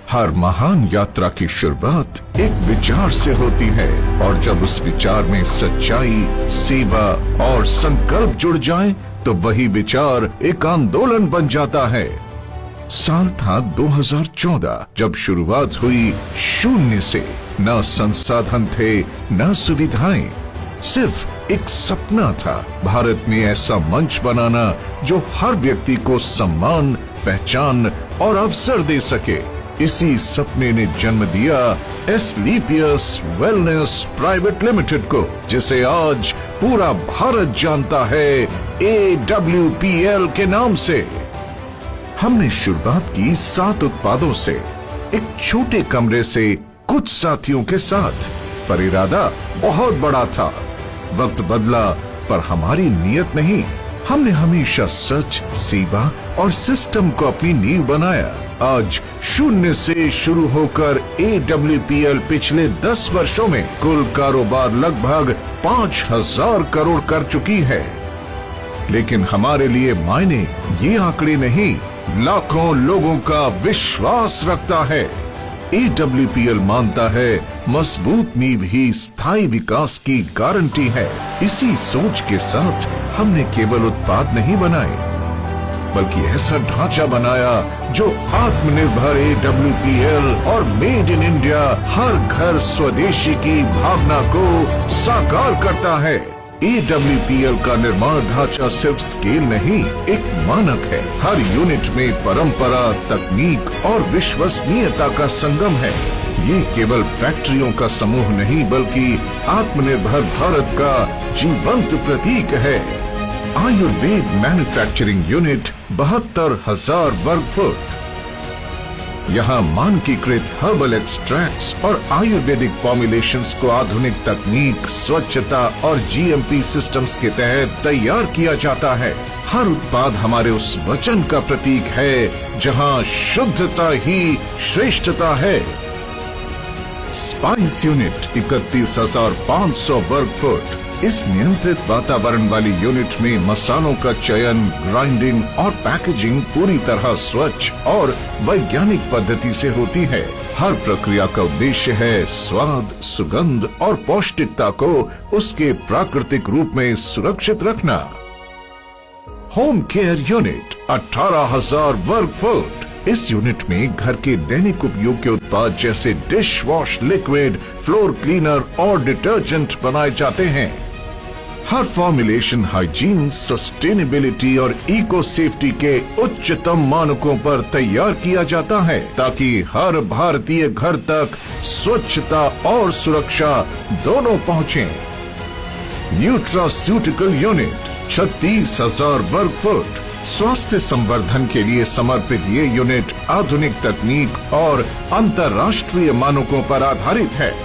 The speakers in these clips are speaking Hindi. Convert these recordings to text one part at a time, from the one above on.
हर महान यात्रा की शुरुआत एक विचार से होती है और जब उस विचार में सच्चाई, सेवा और संकल्प जुड़ जाए तो वही विचार एक आंदोलन बन जाता है। साल था 2014 जब शुरुआत हुई शून्य से। न संसाधन थे, न सुविधाएं, सिर्फ एक सपना था भारत में ऐसा मंच बनाना जो हर व्यक्ति को सम्मान, पहचान और अवसर दे सके। इसी सपने ने जन्म दिया एस्क्लेपियस वेलनेस प्राइवेट लिमिटेड को, जिसे आज पूरा भारत जानता है AWPL के नाम से। हमने शुरुआत की 7 उत्पादों से, एक छोटे कमरे से, कुछ साथियों के साथ, पर इरादा बहुत बड़ा था। वक्त बदला पर हमारी नीयत नहीं। हमने हमेशा सच, सेवा और सिस्टम को अपनी नींव बनाया। आज शून्य से शुरू होकर AWPL पिछले 10 वर्षों में कुल कारोबार लगभग 5000 करोड़ कर चुकी है। लेकिन हमारे लिए मायने ये आंकड़े नहीं, लाखों लोगों का विश्वास रखता है। AWPL मानता है मजबूत नींव ही स्थायी विकास की गारंटी है। इसी सोच के साथ हमने केवल उत्पाद नहीं बनाए, बल्कि ऐसा ढांचा बनाया जो आत्मनिर्भर AWPL और मेड इन इंडिया, हर घर स्वदेशी की भावना को साकार करता है। AWPL का निर्माण ढांचा सिर्फ स्केल नहीं, एक मानक है। हर यूनिट में परंपरा, तकनीक और विश्वसनीयता का संगम है। ये केवल फैक्ट्रियों का समूह नहीं, बल्कि आत्मनिर्भर भारत का जीवंत प्रतीक है। आयुर्वेद मैन्युफैक्चरिंग यूनिट 72,000 वर्ग फुट। यहाँ मानकीकृत हर्बल एक्सट्रैक्ट्स और आयुर्वेदिक फॉर्मुलेशंस को आधुनिक तकनीक, स्वच्छता और GMP सिस्टम्स के तहत तैयार किया जाता है। हर उत्पाद हमारे उस वचन का प्रतीक है जहाँ शुद्धता ही श्रेष्ठता है। स्पाइस यूनिट 31,500 वर्ग फुट। इस नियंत्रित वातावरण वाली यूनिट में मसालों का चयन, ग्राइंडिंग और पैकेजिंग पूरी तरह स्वच्छ और वैज्ञानिक पद्धति से होती है। हर प्रक्रिया का उद्देश्य है स्वाद, सुगंध और पौष्टिकता को उसके प्राकृतिक रूप में सुरक्षित रखना। होम केयर यूनिट 18,000 वर्ग फुट। इस यूनिट में घर के दैनिक उपयोग के उत्पाद जैसे dish wash liquid, floor cleaner और डिटर्जेंट बनाए जाते हैं। हर फॉर्मुलेशन हाइजीन, सस्टेनेबिलिटी और इको सेफ्टी के उच्चतम मानकों पर तैयार किया जाता है, ताकि हर भारतीय घर तक स्वच्छता और सुरक्षा दोनों पहुंचे। न्यूट्रास्यूटिकल यूनिट 36,000 वर्ग फुट। स्वास्थ्य संवर्धन के लिए समर्पित ये यूनिट आधुनिक तकनीक और अंतर्राष्ट्रीय मानकों पर आधारित है।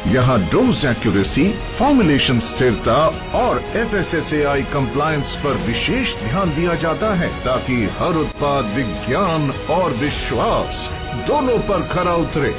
यहाँ डोज एक्यूरेसी, फॉर्मुलेशन स्थिरता और FSSAI कंप्लायंस पर विशेष ध्यान दिया जाता है, ताकि हर उत्पाद विज्ञान और विश्वास दोनों पर खरा उतरे।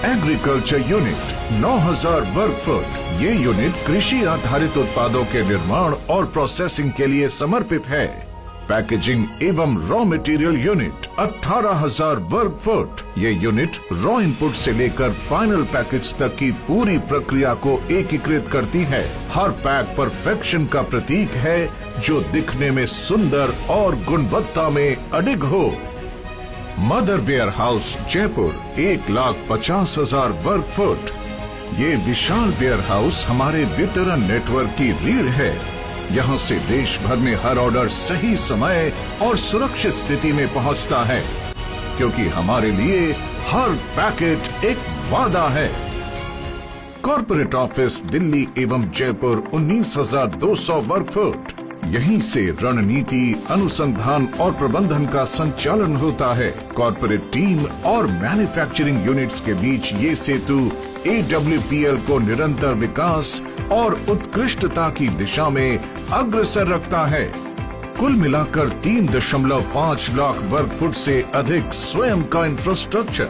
एग्रीकल्चर यूनिट 9,000 वर्ग फुट। ये यूनिट कृषि आधारित उत्पादों के निर्माण और प्रोसेसिंग के लिए समर्पित है। पैकेजिंग एवं रॉ मटेरियल यूनिट 18,000 वर्ग फुट। ये यूनिट रॉ इनपुट से लेकर फाइनल पैकेज तक की पूरी प्रक्रिया को एकीकृत करती है। हर पैक परफेक्शन का प्रतीक है, जो दिखने में सुंदर और गुणवत्ता में अडिग हो। मदर वेयर हाउस जयपुर 1,50,000 वर्ग फुट। ये विशाल वेयर हाउस हमारे वितरण नेटवर्क की रीढ़ है। यहाँ से देश भर में हर ऑर्डर सही समय और सुरक्षित स्थिति में पहुँचता है, क्योंकि हमारे लिए हर पैकेट एक वादा है। कॉर्पोरेट ऑफिस दिल्ली एवं जयपुर 19,200 वर्ग फुट। यहीं से रणनीति, अनुसंधान और प्रबंधन का संचालन होता है। कॉर्पोरेट टीम और मैन्युफैक्चरिंग यूनिट्स के बीच ये सेतु AWPL को निरंतर विकास और उत्कृष्टता की दिशा में अग्रसर रखता है। कुल मिलाकर 3.5 लाख वर्ग फुट से अधिक स्वयं का इंफ्रास्ट्रक्चर,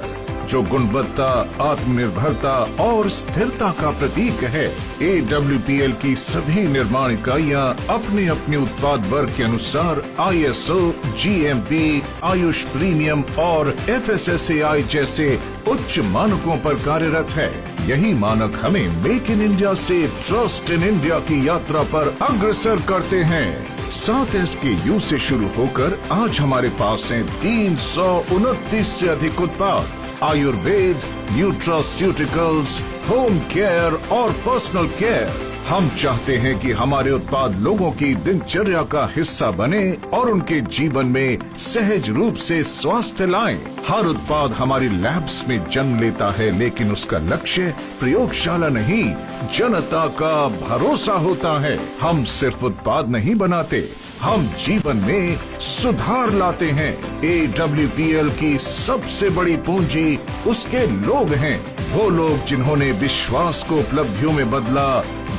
जो गुणवत्ता, आत्मनिर्भरता और स्थिरता का प्रतीक है। AWPL की सभी निर्माण इकाइयाँ अपने अपने उत्पाद वर्ग के अनुसार ISO, GMP, आयुष प्रीमियम और FSSAI जैसे उच्च मानकों पर कार्यरत है। यही मानक हमें मेक इन इंडिया से ट्रस्ट इन इंडिया की यात्रा पर अग्रसर करते हैं। 7 SKU से शुरू होकर आज हमारे पास हैं 329 से अधिक उत्पाद। आयुर्वेद, न्यूट्रास्यूटिकल्स, होम केयर और पर्सनल केयर। हम चाहते हैं कि हमारे उत्पाद लोगों की दिनचर्या का हिस्सा बने और उनके जीवन में सहज रूप से स्वास्थ्य लाएं। हर उत्पाद हमारी लैब्स में जन्म लेता है, लेकिन उसका लक्ष्य प्रयोगशाला नहीं, जनता का भरोसा होता है। हम सिर्फ उत्पाद नहीं बनाते, हम जीवन में सुधार लाते हैं। AWPL की सबसे बड़ी पूंजी उसके लोग हैं। वो लोग जिन्होंने विश्वास को उपलब्धियों में बदला,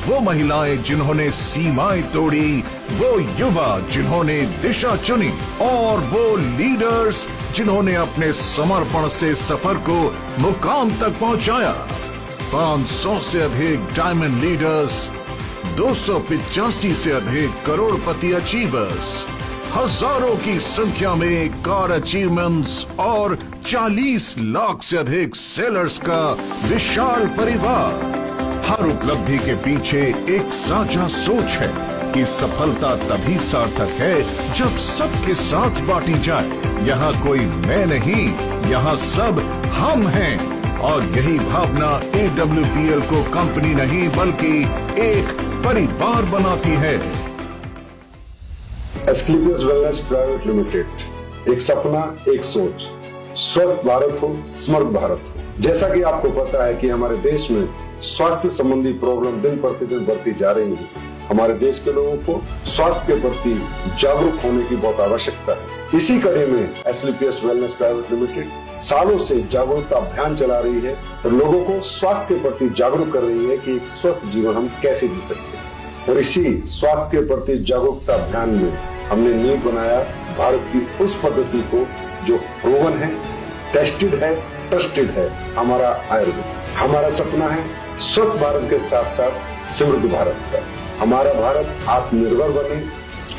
वो महिलाएं जिन्होंने सीमाएं तोड़ी, वो युवा जिन्होंने दिशा चुनी और वो लीडर्स जिन्होंने अपने समर्पण से सफर को मुकाम तक पहुंचाया। 500 से अधिक डायमंड लीडर्स, 285 से अधिक करोड़पति अचीवर्स, हजारों की संख्या में कार अचीवमेंट्स और 40 लाख से अधिक सेलर्स का विशाल परिवार। हर उपलब्धि के पीछे एक साझा सोच है कि सफलता तभी सार्थक है जब सबके साथ बांटी जाए। यहाँ कोई मैं नहीं, यहाँ सब हम हैं। और यही भावना AWPL को कंपनी नहीं बल्कि एक परिवार बनाती है। एस्क्लेपियस वेलनेस प्राइवेट लिमिटेड, एक सपना, एक सोच, स्वस्थ भारत हो, समर्थ भारत हो। जैसा कि आपको पता है कि हमारे देश में स्वास्थ्य संबंधी प्रॉब्लम दिन प्रतिदिन बढ़ती जा रही है। हमारे देश के लोगों को स्वास्थ्य के प्रति जागरूक होने की बहुत आवश्यकता है। इसी कड़ी में एस्क्लेपियस वेलनेस प्राइवेट लिमिटेड सालों से जागरूकता अभियान चला रही है और लोगों को स्वास्थ्य के प्रति जागरूक कर रही है कि एक स्वस्थ जीवन हम कैसे जी सकते हैं। और इसी स्वास्थ्य के प्रति जागरूकता अभियान में हमने नींव बनाया भारत की उस पद्धति को जो प्रूवन है, टेस्टेड है, ट्रस्टेड है, हमारा आयुर्वेद। हमारा सपना है स्वस्थ भारत के साथ साथ समृद्ध भारत का। हमारा भारत आत्मनिर्भर बने,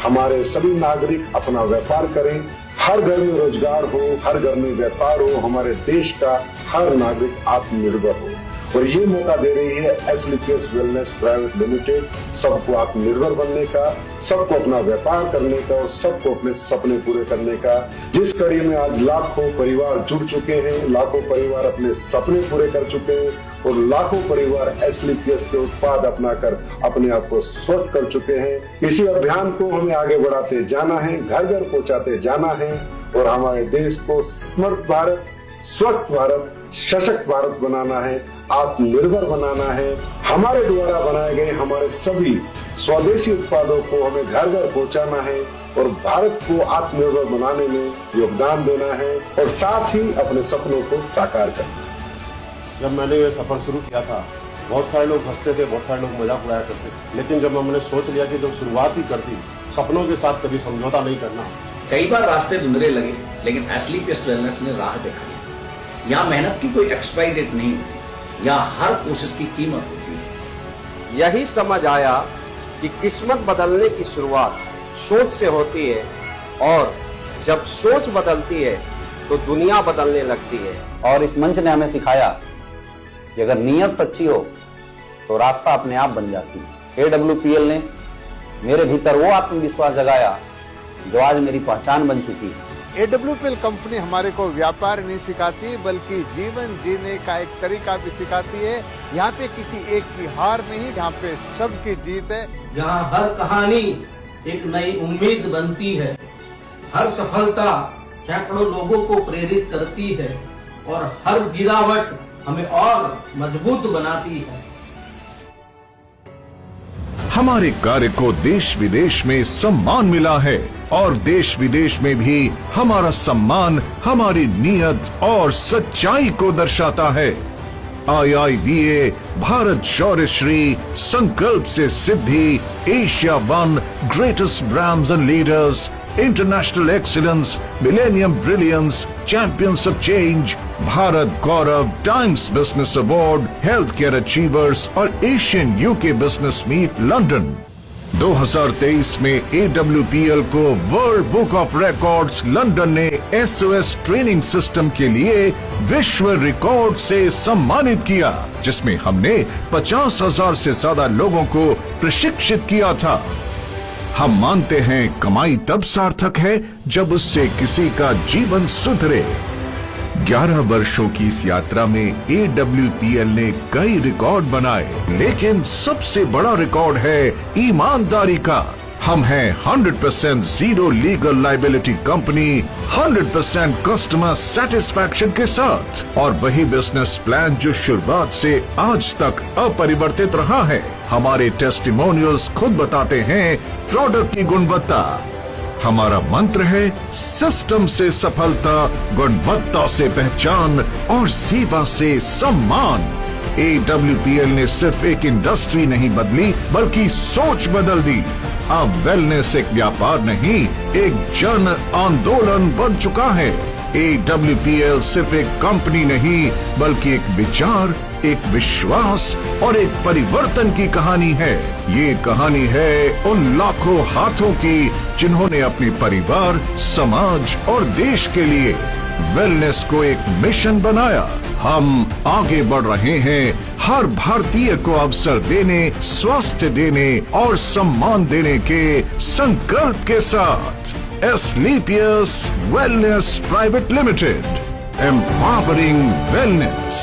हमारे सभी नागरिक अपना व्यापार करें, हर घर में रोजगार हो, हर घर में व्यापार हो, हमारे देश का हर नागरिक आत्मनिर्भर हो। और ये मौका दे रही है एस्क्लेपियस वेलनेस प्राइवेट लिमिटेड सबको आत्मनिर्भर बनने का, सबको अपना व्यापार करने का और सबको अपने सपने पूरे करने का। जिस कड़ी में आज लाखों परिवार जुड़ चुके हैं, लाखों परिवार अपने सपने पूरे कर चुके हैं और लाखों परिवार एस्क्लेपियस के उत्पाद अपनाकर अपने आप को स्वस्थ कर चुके हैं। इसी अभियान को हमें आगे बढ़ाते जाना है, घर घर पहुंचाते जाना है और हमारे देश को समर्थ भारत, स्वस्थ भारत, सशक्त भारत बनाना है, आत्मनिर्भर बनाना है। हमारे द्वारा बनाए गए हमारे सभी स्वदेशी उत्पादों को हमें घर घर पहुंचाना है और भारत को आत्मनिर्भर बनाने में योगदान देना है और साथ ही अपने सपनों को साकार करना है। जब मैंने ये सफर शुरू किया था, बहुत सारे लोग हंसते थे, बहुत सारे लोग मजाक उड़ाया करते थे, लेकिन जब हमने सोच लिया कि जब शुरुआत ही कर दी, सपनों के साथ कभी समझौता नहीं करना। कई बार रास्ते धुंधले लगे, लेकिन एस्क्लेपियस वेलनेस ने राह दिखाई। यहाँ मेहनत की कोई एक्सपायरी डेट नहीं होती, यहाँ हर कोशिश की कीमत होती है। यही समझ आया कि किस्मत बदलने की शुरुआत सोच से होती है और जब सोच बदलती है तो दुनिया बदलने लगती है। और इस मंच ने हमें सिखाया कि अगर नीयत सच्ची हो तो रास्ता अपने आप बन जाती है। AWPL ने मेरे भीतर वो आत्मविश्वास जगाया जो आज मेरी पहचान बन चुकी है। AWPL कंपनी हमारे को व्यापार नहीं सिखाती बल्कि जीवन जीने का एक तरीका भी सिखाती है। यहाँ पे किसी एक की हार नहीं, यहाँ पे सबकी जीत है। यहाँ हर कहानी एक नई उम्मीद बनती है, हर सफलता सैकड़ों लोगों को प्रेरित करती है और हर गिरावट हमें और मजबूत बनाती है। हमारे कार्य को देश विदेश में सम्मान मिला है और देश विदेश में भी हमारा सम्मान हमारी नीयत और सच्चाई को दर्शाता है। IIBA भारत शौर्य श्री संकल्प से सिद्धि Asia 1 greatest brands and leaders international excellence, millennium brilliance, champions of change, Bharat Gaurav, Times business award, health care achievers और Asian UK business meet London. 2023 में AWPL को world book of records London ने SOS ट्रेनिंग सिस्टम के लिए विश्व रिकॉर्ड से सम्मानित किया, जिसमें हमने 50,000 से ज्यादा लोगों को प्रशिक्षित किया था। हम मानते हैं कमाई तब सार्थक है जब उससे किसी का जीवन सुधरे। 11 वर्षों की इस यात्रा में AWPL ने कई रिकॉर्ड बनाए, लेकिन सबसे बड़ा रिकॉर्ड है ईमानदारी का। हम हैं 100% zero legal liability company, 100% customer satisfaction के साथ, और वही बिजनेस प्लान जो शुरुआत से आज तक अपरिवर्तित रहा है। हमारे टेस्टिमोनियल्स खुद बताते हैं प्रोडक्ट की गुणवत्ता। हमारा मंत्र है सिस्टम से सफलता, गुणवत्ता से पहचान और सेवा से सम्मान। AWPL ने सिर्फ एक इंडस्ट्री नहीं बदली, बल्कि सोच बदल दी। अब वेलनेस एक व्यापार नहीं, एक जन आंदोलन बन चुका है। AWPL सिर्फ एक कंपनी नहीं, बल्कि एक विचार, एक विश्वास और एक परिवर्तन की कहानी है। ये कहानी है उन लाखों हाथों की जिन्होंने अपने परिवार, समाज और देश के लिए वेलनेस को एक मिशन बनाया। हम आगे बढ़ रहे हैं हर भारतीय को अवसर देने, स्वास्थ्य देने और सम्मान देने के संकल्प के साथ। Asclepius Wellness Private Limited, empowering wellness।